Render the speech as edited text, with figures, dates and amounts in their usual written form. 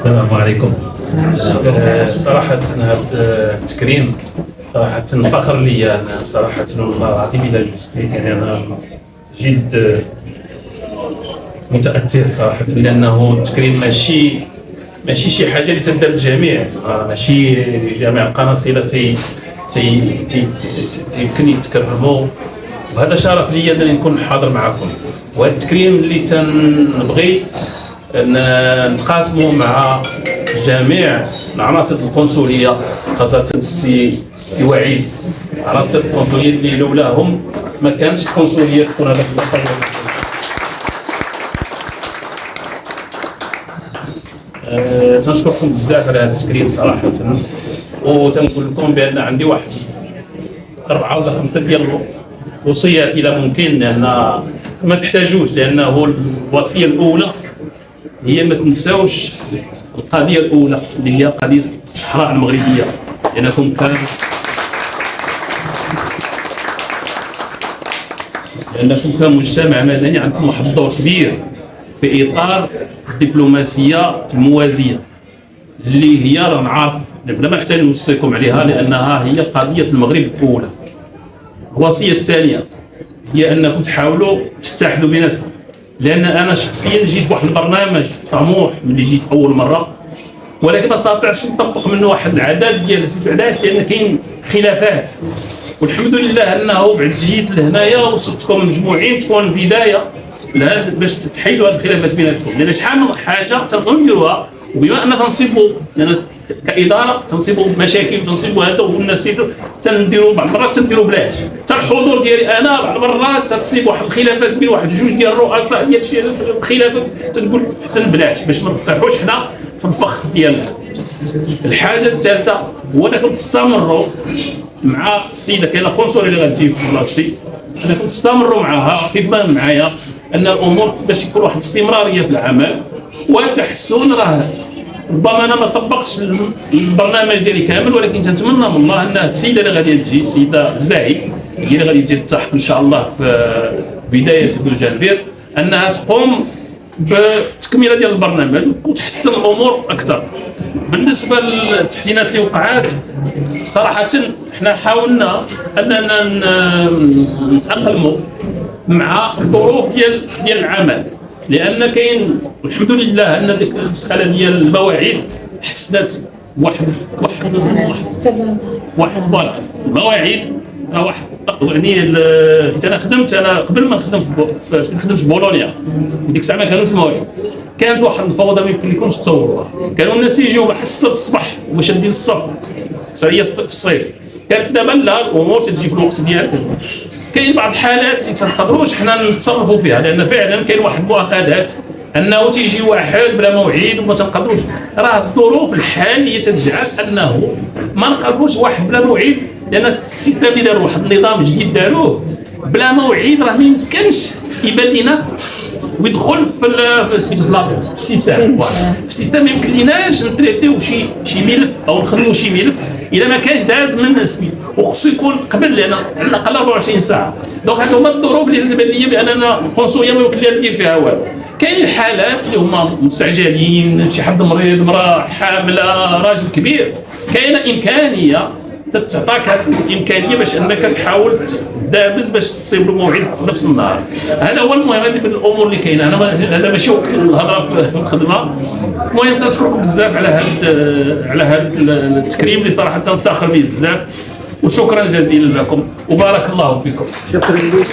السلام عليكم. صراحة هذا التكريم صراحة فخر لي أنا صراحة والله العظيم إلى الجزء، يعني أنا جد متأثر صراحة، لأنه التكريم ماشي شي حاجة اللي تندار للجميع، ماشي جميع القناصلة يمكن يتكرموا، وهذا شرف لي أنني نكون حاضر معكم. وهذا التكريم اللي تنبغي نتقاسموا مع جميع العناصر القنصليه، خاصه السي وعيد، عناصر القنصليه اللي لولاهم ما كانش القنصليه تكون هذاك التطور. تنشكركم بزاف على هذا التكريم صراحه، وتنقول لكم بان عندي واحد 4 ولا 5 ديال الوصيات الى ممكن، لان ما تحتاجوش، لانه الوصيه الاولى هي ما تنساوش القضيه الاولى اللي هي قضيه الصحراء المغربيه، لانكم كمجتمع مدني عندكم واحد الدور كبير في اطار الدبلوماسيه الموازيه اللي هي راه نعرف بلا ما نحتاج نوصيكم عليها، لانها هي قضيه المغرب الاولى. الوصيه الثانيه هي انكم تحاولوا تتحدوا بيناتكم، لان انا شخصيا جيت بواحد البرنامج طموح ملي جيت اول مره، ولكن ما استطعتش نطبق منه واحد العدد ديال علاش، لان كاين خلافات، والحمد لله انه بعد جيت لهنايا وصلتكم مجموعين تكون بدايه باش تحيدوا هذه الخلافات بيناتكم، لان شحال من حاجه تنقدروا نديروها، وبما ان تنصيبوا لان كاداره تنصيبوا مشاكل وتنصيبوا هذا، والناس تنديروا بعض المرات تنديروا بلاش، حتى الحضور ديالي انا بعض المرات تصيب واحد الخلافات بين واحد جوج ديال الرؤساء ديال شي خلافات تقول سن بلاش باش ما نطيحوش حنا في الفخ ديالنا. الحاجه الثالثه هو انكم تستمروا مع السيده كاينه قنصليه اللي غتجي في بلاصتي، انكم تستمروا معها كيف ما معايا، ان الامور باش يكون واحد الاستمراريه في العمل والتحسن. راه ربما انا ما طبقتش البرنامج ديالي كامل، ولكن تنتمنى من الله ان السيده اللي غادي تجي، السيده الزاهي هي اللي غادي تجي تلتحق ان شاء الله في بدايه بلجنبير، انها تقوم بتكمله ديال البرنامج وتحسن الامور اكثر. بالنسبه للتحسينات اللي وقعات صراحه حنا حاولنا اننا نتاقلموا مع الظروف ديال العمل، لان كاين الحمد لله ان ديك المساله ديال المواعيد حسنت واحد المواعيد واحد، يعني انا خدمت قبل ما نخدم في بولونيا، وديك الساعه ما كانوش المواعيد، كانت واحد الفوضى ما يمكن لكمش تصوروها، كانوا الناس يجيو حصه الصباح وشادين الصف سريه في الصيف، كانت دابا لا الامور تجي في الوقت ديالها. كاين بعض الحالات اللي تنقدروش حنا نتصرفوا فيها، لان فعلا كاين واحد المؤاخذات انه تيجي واحد بلا موعد وما تنقدروش، راه الظروف الحاليه تجعل انه ما نقدروش واحد بلا موعد، لان السيستم اللي داروا واحد النظام جديد داروه بلا موعد راه ما يمكنش يبان لنا ويدخل في السيستم. في السيستم ما يمكن ليناش نتريتيو شي ملف او نخدموا شي ملف الا ما كانش داز من سميت، وخصو يكون قبل، لان على الاقل 24 ساعه. دونك هادو هما الظروف اللي تبان لي باننا القنصليه ما يمكن لها ندير فيها والو. كاين الحالات اللي هما مستعجلين، شي حد مريض، امراه حامله، راجل كبير، كاينه امكانيه تعطاك هذه الامكانيه باش انك تحاول دابز باش تصيب له موعد في نفس النهار. هذا هو المهم، هذه من الامور اللي كاينه. هذا ماشي وقت الهضره في الخدمه. المهم تنشكركم بزاف على هذا التكريم اللي صراحه تنفتخر به بزاف، وشكرا جزيلا لكم وبارك الله فيكم. شكرا لك.